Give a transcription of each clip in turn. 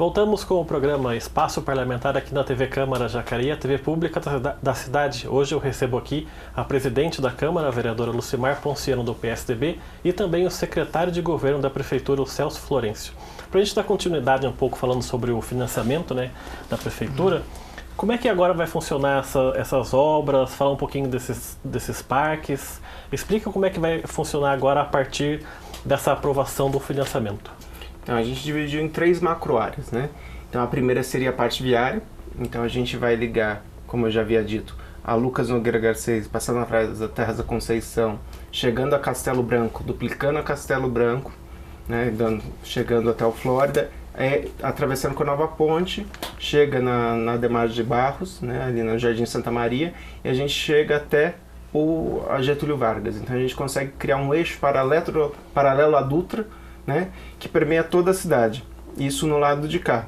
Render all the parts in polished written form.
Voltamos com o programa Espaço Parlamentar aqui na TV Câmara Jacareí, a TV pública da cidade. Hoje eu recebo aqui a presidente da Câmara, a vereadora Lucimar Ponciano, do PSDB, e também o secretário de governo da Prefeitura, o Celso Florencio. Para a gente dar continuidade um pouco falando sobre o financiamento, né, da Prefeitura, como é que agora vai funcionar essas obras? Falar um pouquinho desses parques. Explica como é que vai funcionar agora a partir dessa aprovação do financiamento. Então a gente dividiu em 3 macro-áreas, né? Então a primeira seria a parte viária. Então a gente vai ligar, como eu já havia dito, a Lucas Nogueira Garcês, passando atrás da Terras da Conceição, chegando a Castelo Branco, duplicando a Castelo Branco, né? Chegando até o Flórida, atravessando com a Nova Ponte, chega na Ademar de Barros, né? Ali no Jardim Santa Maria, e a gente chega até a Getúlio Vargas. Então a gente consegue criar um eixo paralelo à Dutra, né, que permeia toda a cidade. Isso no lado de cá.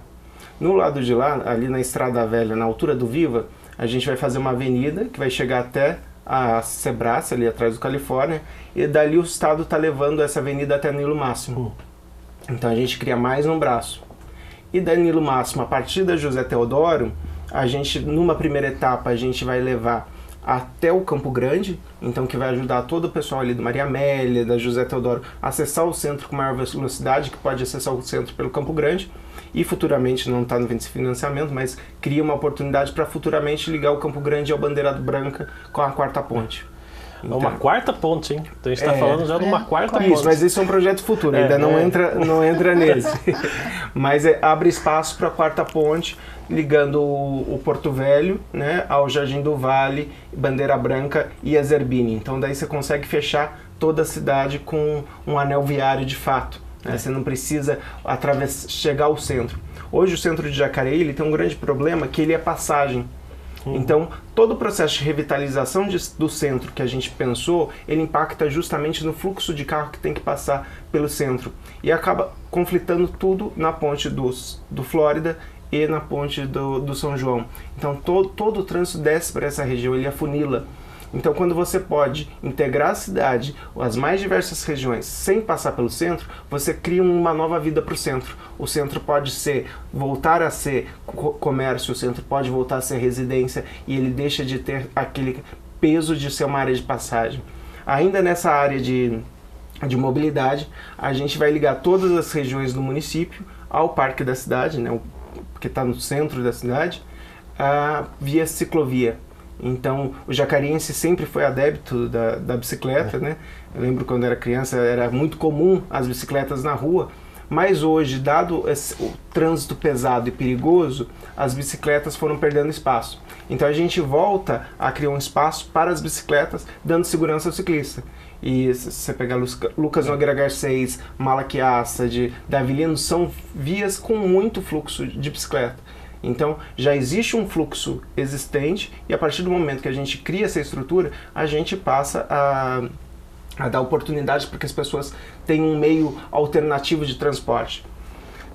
No lado de lá, ali na Estrada Velha, na altura do Viva, a gente vai fazer uma avenida que vai chegar até a Sebrae, ali atrás do Califórnia, e dali o Estado está levando essa avenida até Nilo Máximo. Então a gente cria mais um braço. E da Nilo Máximo, a partir da José Teodoro, a gente, numa primeira etapa, a gente vai levar até o Campo Grande, então que vai ajudar todo o pessoal ali do Maria Amélia, da José Teodoro, a acessar o centro com maior velocidade, que pode acessar o centro pelo Campo Grande, e futuramente, não está no financiamento, mas cria uma oportunidade para futuramente ligar o Campo Grande ao Bandeirado Branca com a 4ª ponte. Então, uma 4ª ponte, hein? Então a gente está falando já de uma 4ª ponte. Isso, mas isso é um projeto futuro, ainda não entra nesse. Mas abre espaço para a 4ª ponte, ligando o Porto Velho, né, ao Jardim do Vale, Bandeira Branca e a Zerbini. Então daí você consegue fechar toda a cidade com um anel viário de fato. Né? Você não precisa chegar ao centro. Hoje o centro de Jacareí ele tem um grande problema, que ele é passagem. Então, todo o processo de revitalização do centro que a gente pensou, ele impacta justamente no fluxo de carro que tem que passar pelo centro. E acaba conflitando tudo na ponte do Flórida e na ponte do São João. Então, todo o trânsito desce para essa região, ele afunila. Então, quando você pode integrar a cidade, as mais diversas regiões, sem passar pelo centro, você cria uma nova vida para o centro. O centro pode voltar a ser comércio, o centro pode voltar a ser residência, e ele deixa de ter aquele peso de ser uma área de passagem. Ainda nessa área de mobilidade, a gente vai ligar todas as regiões do município ao parque da cidade, né, que está no centro da cidade, via ciclovia. Então, o jacareense sempre foi adepto da bicicleta, né? Eu lembro quando era criança, era muito comum as bicicletas na rua, mas hoje, dado o trânsito pesado e perigoso, as bicicletas foram perdendo espaço. Então a gente volta a criar um espaço para as bicicletas, dando segurança ao ciclista. E se você pegar Lucas Nogueira Garcês, Malaquiaça, Davilino, são vias com muito fluxo de bicicleta. Então, já existe um fluxo existente, e a partir do momento que a gente cria essa estrutura, a gente passa a dar oportunidade para que as pessoas tenham um meio alternativo de transporte.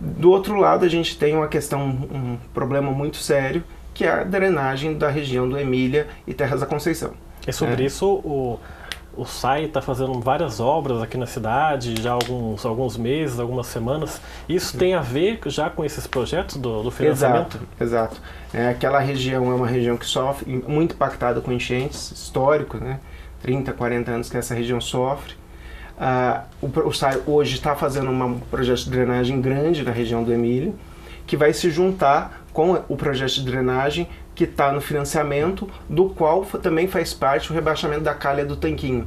Do outro lado, a gente tem um problema muito sério, que é a drenagem da região do Emília e Terras da Conceição. E sobre isso, o SAI está fazendo várias obras aqui na cidade, já há alguns meses, algumas semanas. Isso tem a ver já com esses projetos do financiamento? Exato. Aquela região é uma região que sofre, muito impactada com enchentes históricos, né? 30, 40 anos que essa região sofre. O SAI hoje está fazendo um projeto de drenagem grande na região do Emília, que vai se juntar com o projeto de drenagem que está no financiamento, do qual também faz parte o rebaixamento da calha do Tanquinho,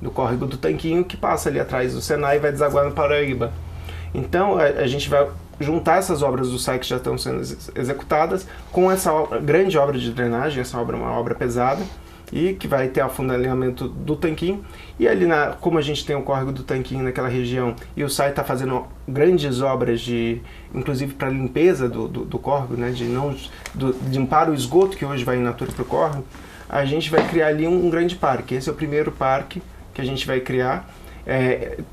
do córrego do Tanquinho, que passa ali atrás do Senai e vai desaguar no Paraíba. Então a gente vai juntar essas obras do SAI que já estão sendo executadas com essa grande obra de drenagem. Essa obra é uma obra pesada e que vai ter afundamento do Tanquinho. E ali, como a gente tem o córrego do Tanquinho naquela região, e o SAI está fazendo grandes obras, inclusive para limpeza do córrego, né, de limpar o esgoto que hoje vai in natura para o córrego, a gente vai criar ali um grande parque. Esse é o primeiro parque que a gente vai criar.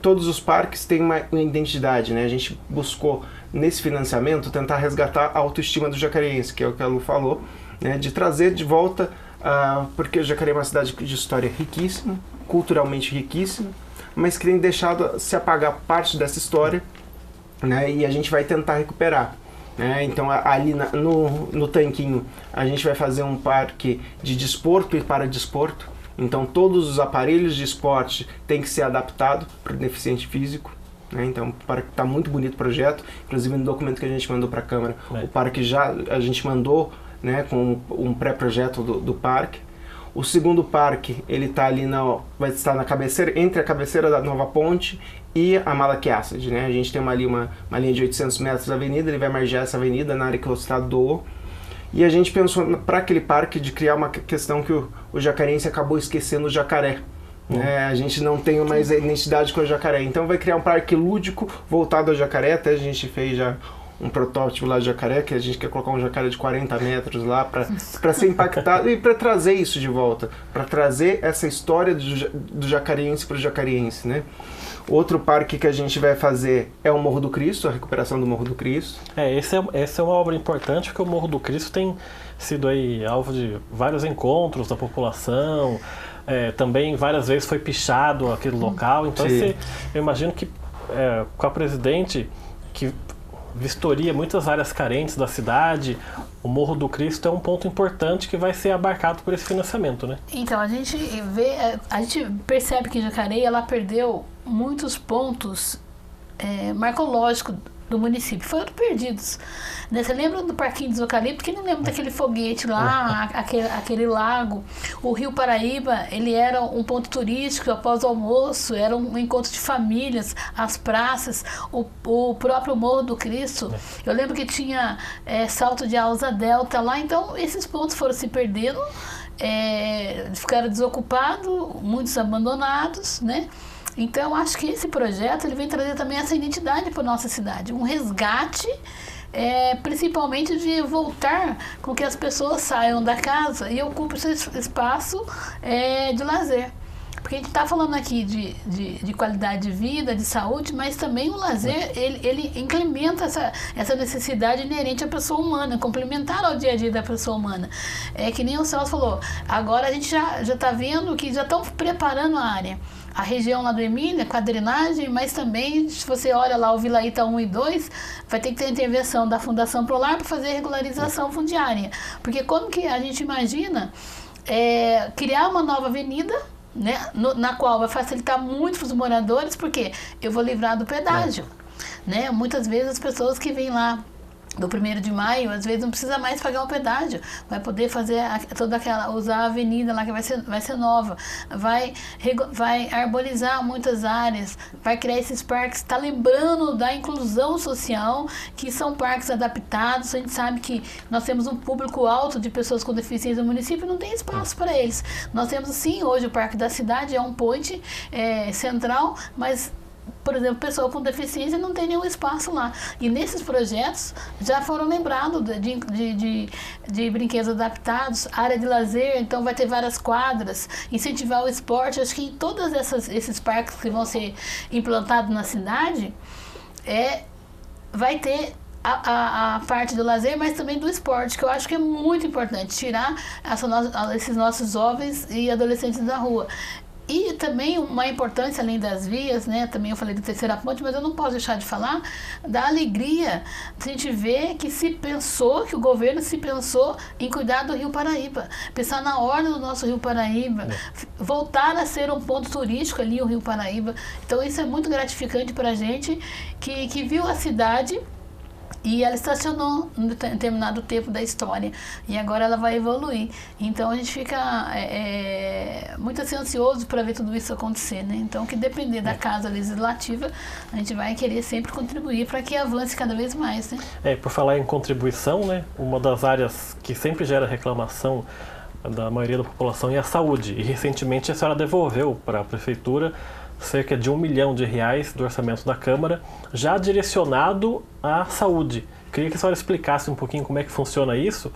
Todos os parques têm uma identidade, né? A gente buscou, nesse financiamento, tentar resgatar a autoestima do jacareense, que é o que a Lu falou, né, de trazer de volta, porque o Jacareí é uma cidade de história riquíssima, culturalmente riquíssima, mas que tem deixado se apagar parte dessa história, né, e a gente vai tentar recuperar. Então ali no tanquinho a gente vai fazer um parque de desporto e paradesporto. Então todos os aparelhos de esporte têm que ser adaptados para o deficiente físico. Então está muito bonito o projeto, inclusive no documento que a gente mandou para a Câmara, o parque a gente mandou, com um pré-projeto do parque. O segundo parque, ele está ali vai estar na cabeceira, entre a cabeceira da Nova Ponte e a Malaquiácide, A gente tem uma linha de 800 metros da avenida, ele vai margear essa avenida na área que o Estado doou. E a gente pensou para aquele parque de criar uma questão que o jacarense acabou esquecendo o jacaré. A gente não tem mais identidade com o jacaré. Então vai criar um parque lúdico voltado ao jacaré. Até a gente fez já um protótipo lá de jacaré, que a gente quer colocar um jacaré de 40 metros lá para ser impactado e para trazer isso de volta, para trazer essa história do jacarense para o jacarense, Outro parque que a gente vai fazer é o Morro do Cristo, a recuperação do Morro do Cristo. Essa é uma obra importante, porque o Morro do Cristo tem sido aí alvo de vários encontros da população, também várias vezes foi pichado aquele local, então eu imagino que com a presidente que vistoria muitas áreas carentes da cidade, o Morro do Cristo é um ponto importante que vai ser abarcado por esse financiamento, Então, a gente percebe que Jacareí, ela perdeu muitos pontos marcológicos do município, foram perdidos. Você lembra do Parquinho dos Eucaliptos? Quem não lembra daquele foguete lá, aquele lago? O Rio Paraíba, ele era um ponto turístico após o almoço, era um encontro de famílias, as praças, o próprio Morro do Cristo. Eu lembro que tinha salto de Asa Delta lá, então esses pontos foram se perdendo, ficaram desocupados, muitos abandonados, Então, acho que esse projeto ele vem trazer também essa identidade para a nossa cidade, um resgate, principalmente de voltar com que as pessoas saiam da casa e ocupem esse espaço de lazer. Porque a gente está falando aqui de qualidade de vida, de saúde, mas também o lazer, ele implementa essa necessidade inerente à pessoa humana, complementar ao dia a dia da pessoa humana. Que nem o Celso falou, agora a gente já está vendo que já estão preparando a área. A região lá do Emília, com a drenagem, mas também, se você olha lá o Vila Ita 1 e 2, vai ter que ter intervenção da Fundação Prolar para fazer a regularização fundiária. Porque como que a gente imagina criar uma nova avenida, na qual vai facilitar muito para os moradores, porque eu vou livrar do pedágio. Muitas vezes as pessoas que vêm lá do 1º de maio, às vezes não precisa mais pagar o pedágio, vai poder fazer usar a avenida lá que vai ser nova, vai arborizar muitas áreas, vai criar esses parques, está lembrando da inclusão social, que são parques adaptados. A gente sabe que nós temos um público alto de pessoas com deficiência no município e não tem espaço para eles. Nós temos sim, hoje o Parque da Cidade é um point central, mas por exemplo, pessoa com deficiência não tem nenhum espaço lá. E nesses projetos já foram lembrados de brinquedos adaptados, área de lazer, então vai ter várias quadras, incentivar o esporte. Acho que em todos esses parques que vão ser implantados na cidade, vai ter a parte do lazer, mas também do esporte, que eu acho que é muito importante, tirar esses nossos jovens e adolescentes da rua. E também uma importância, além das vias, também eu falei da terceira ponte, mas eu não posso deixar de falar da alegria de a gente ver que o governo se pensou em cuidar do Rio Paraíba, pensar na ordem do nosso Rio Paraíba, voltar a ser um ponto turístico ali, o Rio Paraíba. Então isso é muito gratificante para a gente, que viu a cidade e ela estacionou em determinado tempo da história e agora ela vai evoluir. Então a gente fica muito ansioso para ver tudo isso acontecer, Então, que depender da Casa Legislativa, a gente vai querer sempre contribuir para que avance cada vez mais, Por falar em contribuição, uma das áreas que sempre gera reclamação da maioria da população é a saúde. E recentemente a senhora devolveu para a Prefeitura cerca de R$1 milhão do orçamento da Câmara, já direcionado à saúde. Queria que a senhora explicasse um pouquinho como é que funciona isso,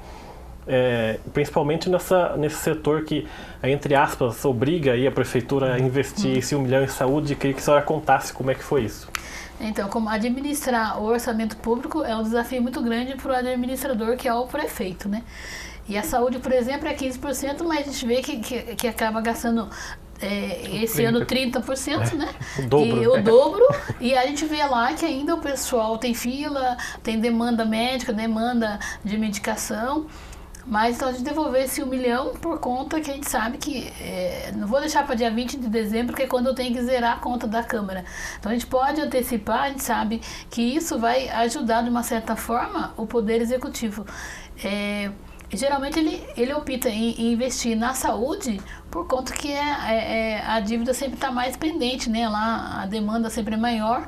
principalmente nesse setor que, entre aspas, obriga aí a Prefeitura a investir esse R$1 milhão em saúde. Queria que a senhora contasse como é que foi isso. Então, como administrar o orçamento público é um desafio muito grande para o administrador, que é o prefeito, E a saúde, por exemplo, é 15%, mas a gente vê que acaba gastando esse ano 30%, né? O dobro. E o dobro. E a gente vê lá que ainda o pessoal tem fila, tem demanda médica, demanda de medicação. Mas então a gente devolver esse 1 milhão por conta que a gente sabe que não vou deixar para dia 20 de dezembro, que é quando eu tenho que zerar a conta da Câmara. Então a gente pode antecipar, a gente sabe que isso vai ajudar de uma certa forma o Poder Executivo. Geralmente ele opta em investir na saúde por conta que a dívida sempre está mais pendente, né? Lá a demanda sempre é maior,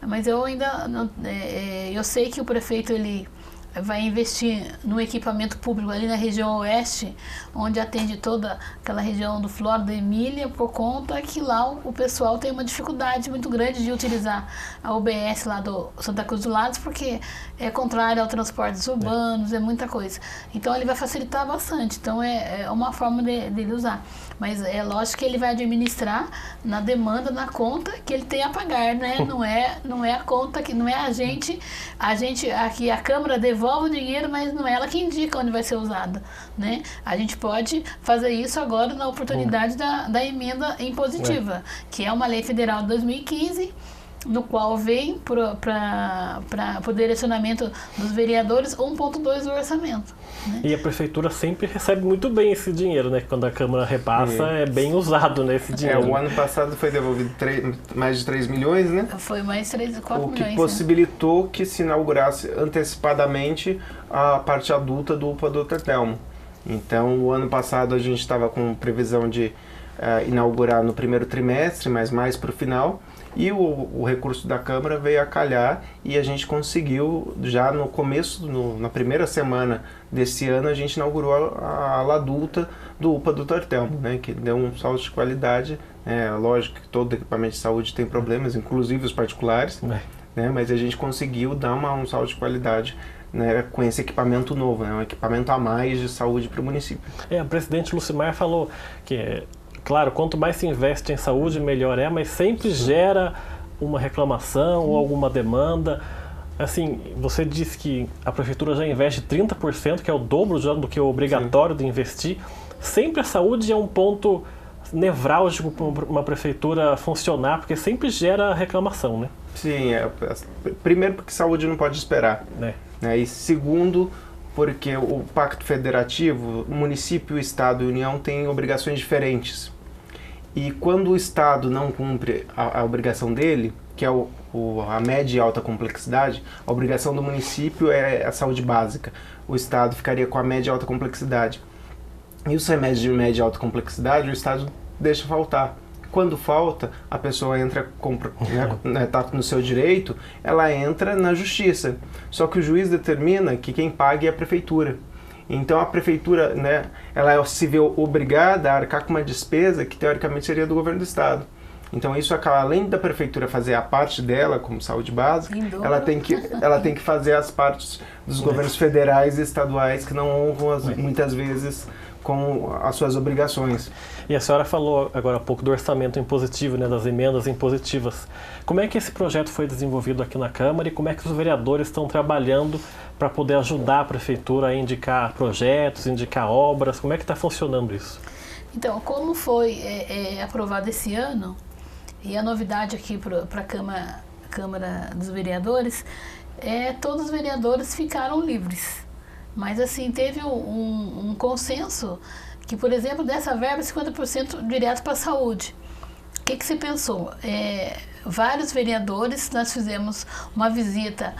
mas eu ainda não, eu sei que o prefeito ele vai investir no equipamento público ali na região oeste, onde atende toda aquela região do Flórida e Emília, por conta que lá o pessoal tem uma dificuldade muito grande de utilizar a UBS lá do Santa Cruz do Lages, porque é contrário ao transportes urbanos, é muita coisa. Então ele vai facilitar bastante, então é uma forma dele usar. Mas é lógico que ele vai administrar na demanda, na conta que ele tem a pagar, né? Não é a conta, que não é a gente aqui, a Câmara devolve o dinheiro, mas não é ela que indica onde vai ser usado, né? A gente pode fazer isso agora na oportunidade da emenda impositiva, que é uma lei federal de 2015, no qual vem para o direcionamento dos vereadores 1,2 do orçamento. Né? E a prefeitura sempre recebe muito bem esse dinheiro, né? Quando a Câmara repassa, é bem usado, né, esse dinheiro. O ano passado foi devolvido mais de 3 milhões, né? Foi mais 3, 4 milhões. O que possibilitou que se inaugurasse antecipadamente a parte adulta do UPA Dr. Telmo. Então, o ano passado a gente estava com previsão de inaugurar no primeiro trimestre, mas mais para o final. E o recurso da Câmara veio a calhar e a gente conseguiu, já no começo, na primeira semana desse ano, a gente inaugurou a ala adulta do UPA Dr. Telmo, né, que deu um salto de qualidade. Lógico que todo equipamento de saúde tem problemas, inclusive os particulares, né, mas a gente conseguiu dar um salto de qualidade, né, com esse equipamento novo, né, um equipamento a mais de saúde para o município. A presidente Lucimar falou que... Claro, quanto mais se investe em saúde, melhor mas sempre gera uma reclamação ou alguma demanda. Assim, você disse que a prefeitura já investe 30%, que é o dobro do que é obrigatório de investir. Sempre a saúde é um ponto nevrálgico para uma prefeitura funcionar, porque sempre gera reclamação, né? Sim, primeiro porque saúde não pode esperar. E segundo, porque o Pacto Federativo, o município, o Estado e a União têm obrigações diferentes. E quando o Estado não cumpre a obrigação dele, que é a média e alta complexidade, a obrigação do município é a saúde básica. O Estado ficaria com a média e alta complexidade. E os remédios de média e alta complexidade, o Estado deixa faltar. Quando falta, a pessoa entra, está no seu direito, ela entra na justiça. Só que o juiz determina que quem paga é a prefeitura. Então a prefeitura, né, ela se vê obrigada a arcar com uma despesa que teoricamente seria do governo do estado. Então isso acaba, além da prefeitura fazer a parte dela como saúde básica, ela tem que fazer as partes dos governos federais e estaduais que não honram muitas vezes com as suas obrigações. E a senhora falou agora há pouco do orçamento impositivo, né, das emendas impositivas. Como é que esse projeto foi desenvolvido aqui na Câmara e como é que os vereadores estão trabalhando para poder ajudar a prefeitura a indicar projetos, indicar obras? Como é que está funcionando isso? Então, como foi aprovado esse ano, e a novidade aqui para a Câmara dos Vereadores, todos os vereadores ficaram livres. Mas assim, teve um consenso que, por exemplo, dessa verba, 50% direto para a saúde. O que se pensou? Vários vereadores, nós fizemos uma visita.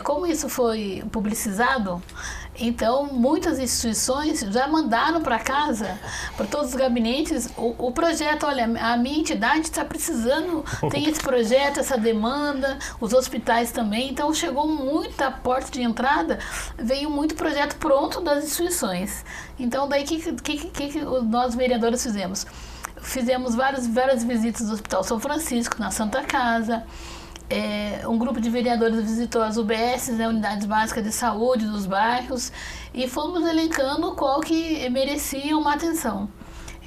Como isso foi publicizado, então muitas instituições já mandaram para casa, para todos os gabinetes, o projeto. Olha, a minha entidade está precisando, tem esse projeto, essa demanda, os hospitais também. Então chegou muita porta de entrada, veio muito projeto pronto das instituições. Então daí que nós vereadores fizemos? Fizemos várias visitas do Hospital São Francisco, na Santa Casa. Um grupo de vereadores visitou as UBS, né, Unidades Básicas de Saúde dos bairros, e fomos elencando qual que merecia uma atenção.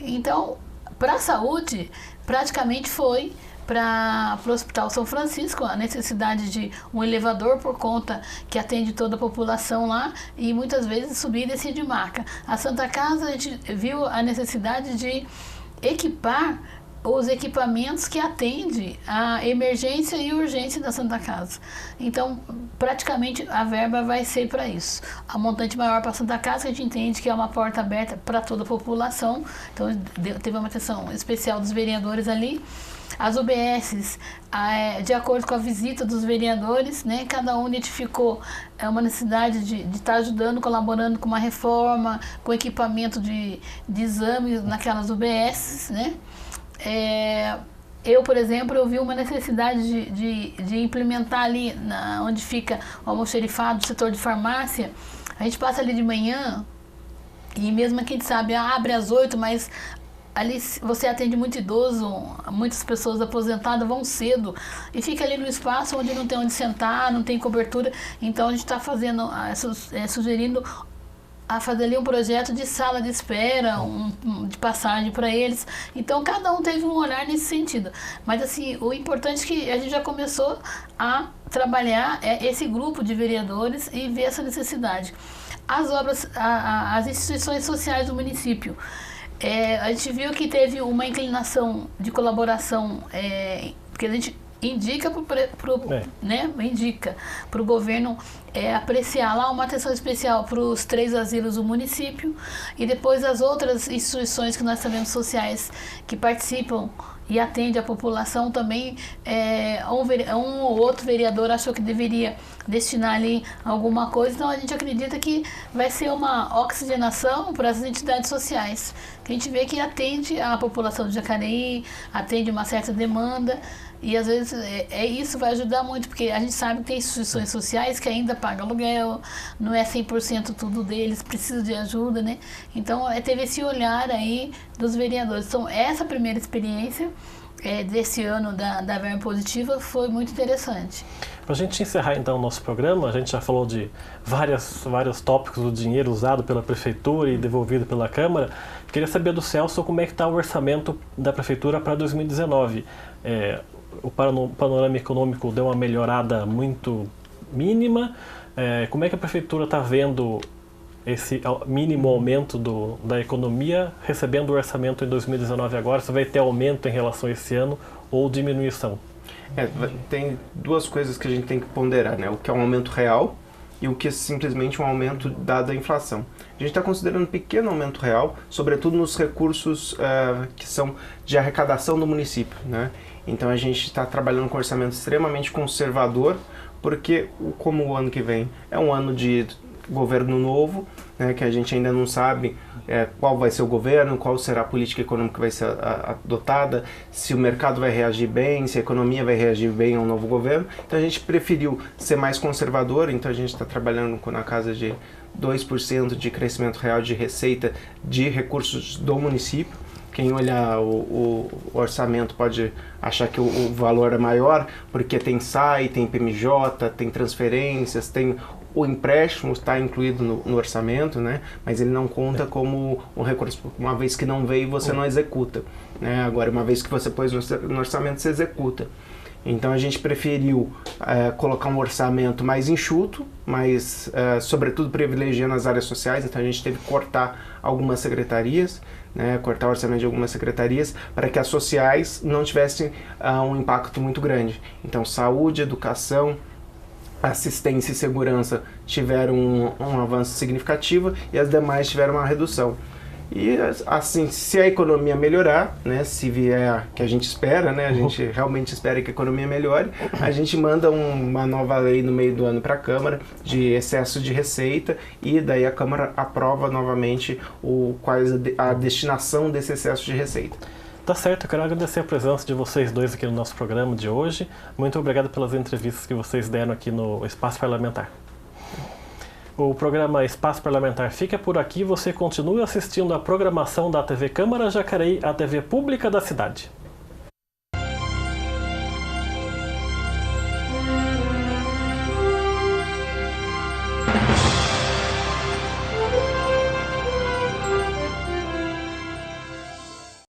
Então, para a saúde, praticamente foi para o Hospital São Francisco a necessidade de um elevador por conta que atende toda a população lá e muitas vezes subir e descer de maca. A Santa Casa, a gente viu a necessidade de equipar os equipamentos que atendem a emergência e urgência da Santa Casa. Então, praticamente, a verba vai ser para isso. A montante maior para a Santa Casa, que a gente entende que é uma porta aberta para toda a população. Então, teve uma atenção especial dos vereadores ali. As UBSs, de acordo com a visita dos vereadores, né, cada um identificou uma necessidade de estar ajudando, colaborando com uma reforma, com equipamento de exame naquelas UBSs, né? Eu, por exemplo, eu vi uma necessidade de implementar ali onde fica o almoxerifado, o setor de farmácia. A gente passa ali de manhã e mesmo que a gente sabe, abre às 8, mas ali você atende muito idoso, muitas pessoas aposentadas vão cedo e fica ali no espaço onde não tem onde sentar, não tem cobertura. Então a gente está fazendo, sugerindo a fazer ali um projeto de sala de espera, de passagem para eles. Então, cada um teve um olhar nesse sentido. Mas, assim, o importante é que a gente já começou a trabalhar esse grupo de vereadores e ver essa necessidade. As obras, as instituições sociais do município, a gente viu que teve uma inclinação de colaboração, porque a gente indica para o governo apreciar lá uma atenção especial para os 3 asilos do município e depois as outras instituições que nós sabemos sociais que participam e atendem a população também. Um ou outro vereador achou que deveria destinar ali alguma coisa, então a gente acredita que vai ser uma oxigenação para as entidades sociais, que a gente vê que atende a população de Jacareí, atende uma certa demanda. E às vezes isso vai ajudar muito, porque a gente sabe que tem instituições sociais que ainda pagam aluguel, não é 100% tudo deles, precisa de ajuda, né? Então teve esse olhar aí dos vereadores. Então essa primeira experiência desse ano da verba positiva foi muito interessante. Para a gente encerrar então o nosso programa, a gente já falou de vários tópicos do dinheiro usado pela Prefeitura e devolvido pela Câmara. Queria saber do Celso como é que está o orçamento da Prefeitura para 2019. O panorama econômico deu uma melhorada muito mínima. Como é que a Prefeitura está vendo esse mínimo aumento da economia recebendo o orçamento em 2019 agora? Se vai ter aumento em relação a esse ano ou diminuição? Tem duas coisas que a gente tem que ponderar, né? O que é um aumento real e o que é simplesmente um aumento dado a inflação. A gente está considerando um pequeno aumento real, sobretudo nos recursos que são de arrecadação do município, né? Então a gente está trabalhando com um orçamento extremamente conservador, porque como o ano que vem é um ano de governo novo, né, que a gente ainda não sabe qual vai ser o governo, qual será a política econômica que vai ser adotada, se o mercado vai reagir bem, se a economia vai reagir bem ao novo governo. Então a gente preferiu ser mais conservador, então a gente está trabalhando na casa de 2% de crescimento real de receita de recursos do município. Quem olhar o orçamento pode achar que o valor é maior, porque tem SAI, tem PMJ, tem transferências, tem o empréstimo está incluído no orçamento, né? Mas ele não conta como um recurso. Uma vez que não veio, você não executa, né? Agora, uma vez que você pôs no orçamento, você executa. Então a gente preferiu colocar um orçamento mais enxuto, mas sobretudo privilegiando as áreas sociais. Então a gente teve que cortar algumas secretarias, né, cortar o orçamento de algumas secretarias para que as sociais não tivessem um impacto muito grande. Então saúde, educação, assistência e segurança tiveram um avanço significativo e as demais tiveram uma redução. E assim, se a economia melhorar, né, se vier, que a gente espera, né, a gente realmente espera que a economia melhore, a gente manda uma nova lei no meio do ano para a Câmara de excesso de receita e daí a Câmara aprova novamente a destinação desse excesso de receita. Tá certo, eu quero agradecer a presença de vocês dois aqui no nosso programa de hoje. Muito obrigado pelas entrevistas que vocês deram aqui no Espaço Parlamentar. O programa Espaço Parlamentar fica por aqui. Você continua assistindo a programação da TV Câmara Jacareí, a TV pública da cidade.